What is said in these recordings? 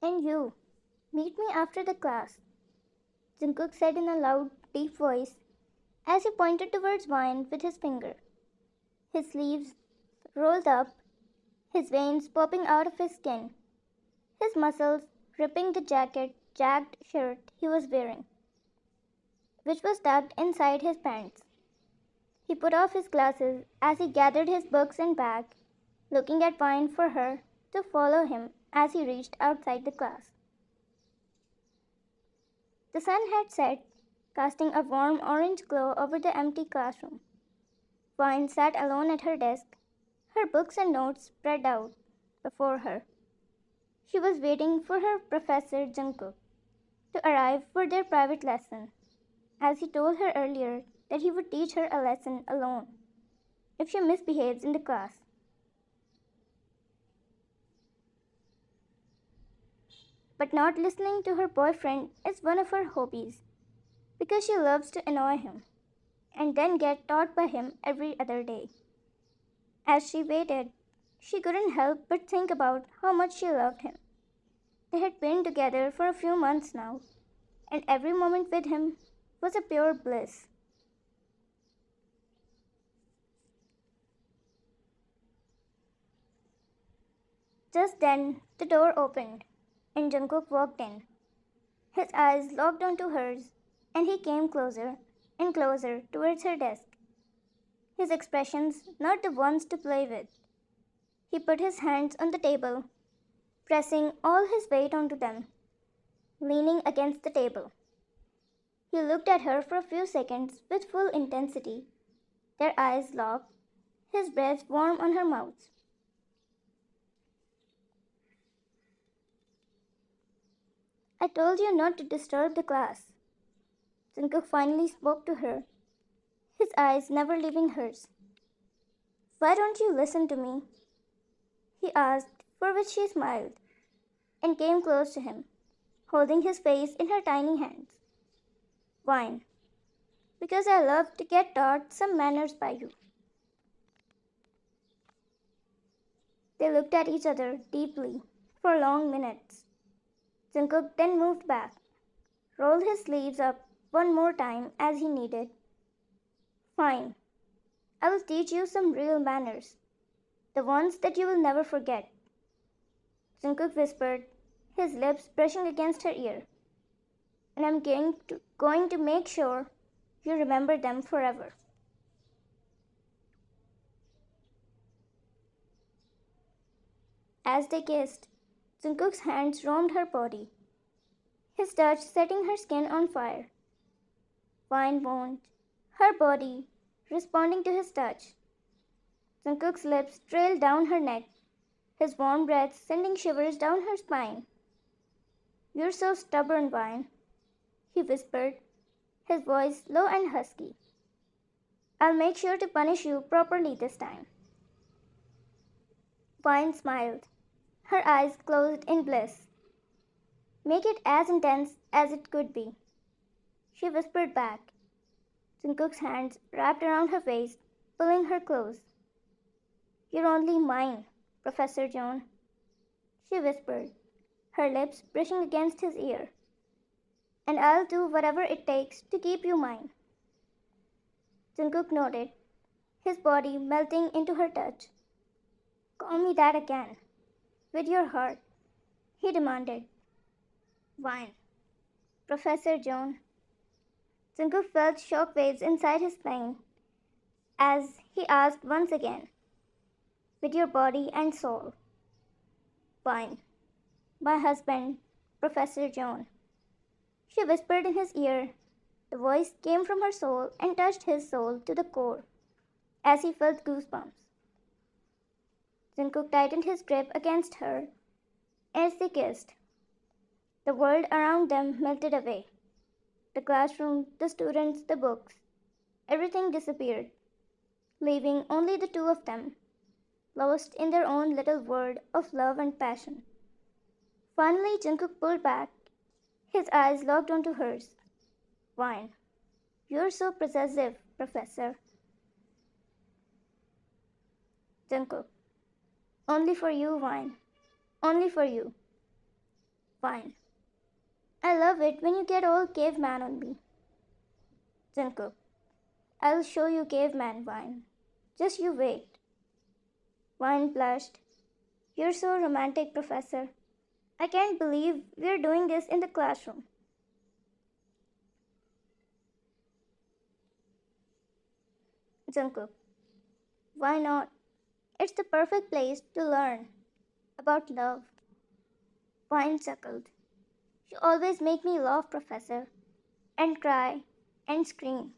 And you, meet me after the class, Jungkook said in a loud, deep voice as he pointed towards Vine with his finger. His sleeves rolled up, his veins popping out of his skin, his muscles ripping the jagged shirt he was wearing, which was tucked inside his pants. He put off his glasses as he gathered his books and bag, looking at Vine for her to follow him as he reached outside the class. The sun had set, casting a warm orange glow over the empty classroom. Vine sat alone at her desk, her books and notes spread out before her. She was waiting for her professor Jungkook to arrive for their private lesson, as he told her earlier that he would teach her a lesson alone if she misbehaves in the class. But not listening to her boyfriend is one of her hobbies because she loves to annoy him and then get taught by him every other day. As she waited, she couldn't help but think about how much she loved him. They had been together for a few months now, and every moment with him was a pure bliss. Just then, the door opened, and Jungkook walked in. His eyes locked onto hers, and he came closer and closer towards her desk. His expressions not the ones to play with. He put his hands on the table, pressing all his weight onto them, leaning against the table. He looked at her for a few seconds with full intensity, their eyes locked, his breath warm on her mouth. I told you not to disturb the class. Jungkook finally spoke to her, his eyes never leaving hers. Why don't you listen to me? He asked, for which she smiled, and came close to him, holding his face in her tiny hands. Wine. Because I love to get taught some manners by you. They looked at each other deeply for long minutes. Jungkook then moved back, rolled his sleeves up one more time as he needed. Fine. I will teach you some real manners, the ones that you will never forget. Jungkook whispered, his lips brushing against her ear. And I'm going to make sure you remember them forever. As they kissed, Jungkook's hands roamed her body, his touch setting her skin on fire. Wine moaned, her body responding to his touch. Jungkook's lips trailed down her neck, his warm breath sending shivers down her spine. You're so stubborn, Vine, he whispered, his voice low and husky. I'll make sure to punish you properly this time. Vine smiled, her eyes closed in bliss. Make it as intense as it could be. She whispered back. Jungkook's hands wrapped around her waist, pulling her close. You're only mine, Professor Joan, she whispered, her lips brushing against his ear. And I'll do whatever it takes to keep you mine. Jungkook nodded, his body melting into her touch. Call me that again, with your heart, he demanded. Wine. Professor Joan. Jungkook felt shock waves inside his spine as he asked once again, with your body and soul. Wine. My husband, Professor Joan. She whispered in his ear. The voice came from her soul and touched his soul to the core as he felt goosebumps. Jungkook tightened his grip against her as they kissed. The world around them melted away. The classroom, the students, the books. Everything disappeared, leaving only the two of them, lost in their own little world of love and passion. Finally, Jungkook pulled back, his eyes locked onto hers. Wine. You're so possessive, Professor. Jungkook. Only for you, Wine. Only for you. Fine. I love it when you get all caveman on me. Jungkook, I'll show you caveman wine. Just you wait. Wine blushed. You're so romantic, Professor. I can't believe we're doing this in the classroom. Jungkook, why not? It's the perfect place to learn about love. Wine chuckled. You always make me laugh, Professor, and cry and scream.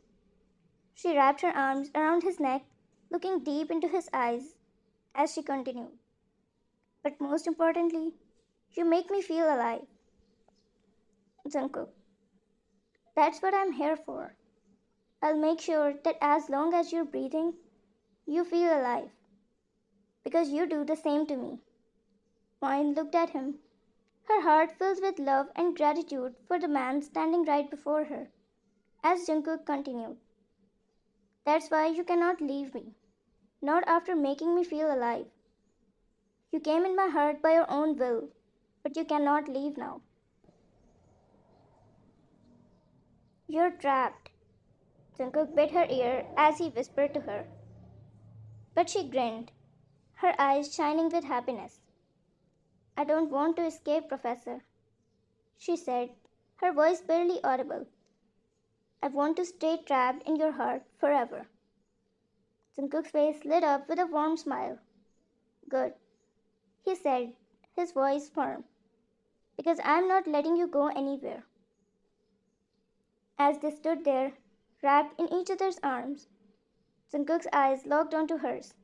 She wrapped her arms around his neck, looking deep into his eyes as she continued. But most importantly, you make me feel alive. Jungkook, that's what I'm here for. I'll make sure that as long as you're breathing, you feel alive. Because you do the same to me. Wine looked at him, her heart filled with love and gratitude for the man standing right before her. As Jungkook continued, that's why you cannot leave me. Not after making me feel alive. You came in my heart by your own will, but you cannot leave now. You're trapped. Jungkook bit her ear as he whispered to her. But she grinned, her eyes shining with happiness. I don't want to escape, Professor, she said, her voice barely audible. I want to stay trapped in your heart forever. Jungkook's face lit up with a warm smile. Good, he said, his voice firm, because I'm not letting you go anywhere. As they stood there, wrapped in each other's arms, Jungkook's eyes locked onto hers.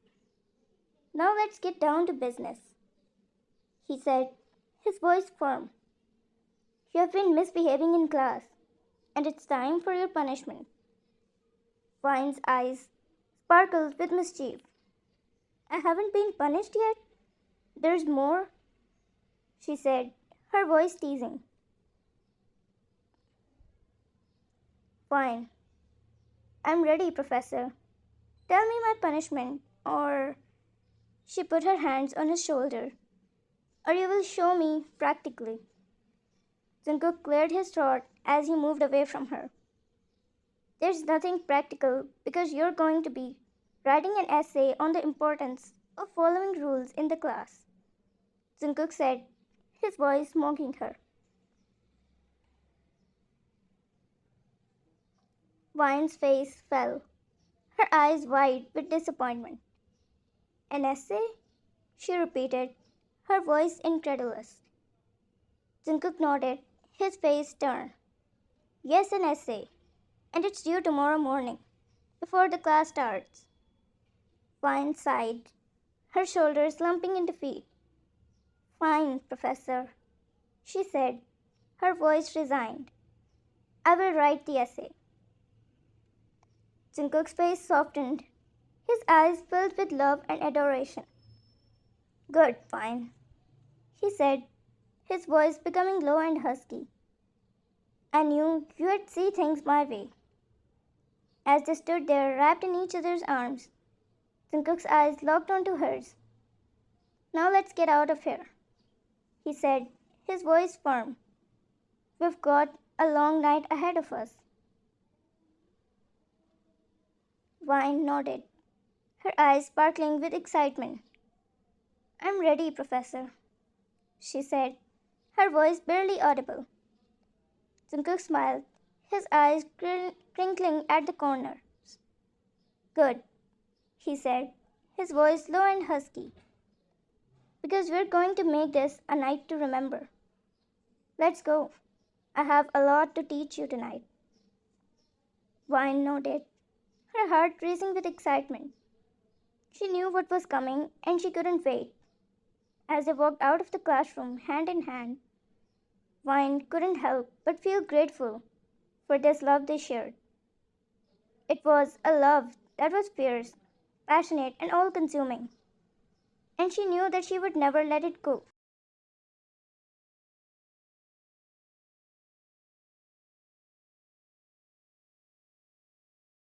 Now let's get down to business, he said, his voice firm. You have been misbehaving in class, and it's time for your punishment. Vine's eyes sparkled with mischief. I haven't been punished yet? There's more, she said, her voice teasing. Fine. I'm ready, Professor. Tell me my punishment, or she put her hands on his shoulder, or you will show me practically. Jungkook cleared his throat as he moved away from her. There's nothing practical because you're going to be writing an essay on the importance of following rules in the class, Jungkook said, his voice mocking her. Vine's face fell, her eyes wide with disappointment. An essay? She repeated, her voice incredulous. Jungkook nodded, his face stern. Yes, an essay. And it's due tomorrow morning, before the class starts. Vine sighed, her shoulders slumping in defeat. Fine, Professor, she said, her voice resigned. I will write the essay. Jungkook's face softened, his eyes filled with love and adoration. Good, fine, he said, his voice becoming low and husky. I knew you'd see things my way. As they stood there wrapped in each other's arms, Jungkook's eyes locked onto hers. Now let's get out of here, he said, his voice firm. We've got a long night ahead of us. Vine nodded, her eyes sparkling with excitement. I'm ready, Professor, she said, her voice barely audible. Jungkook smiled, his eyes crinkling at the corners. Good, he said, his voice low and husky. Because we're going to make this a night to remember. Let's go. I have a lot to teach you tonight. Vine nodded, her heart racing with excitement. She knew what was coming and she couldn't wait. As they walked out of the classroom hand in hand, Vine couldn't help but feel grateful for this love they shared. It was a love that was fierce, passionate, and all consuming, and she knew that she would never let it go.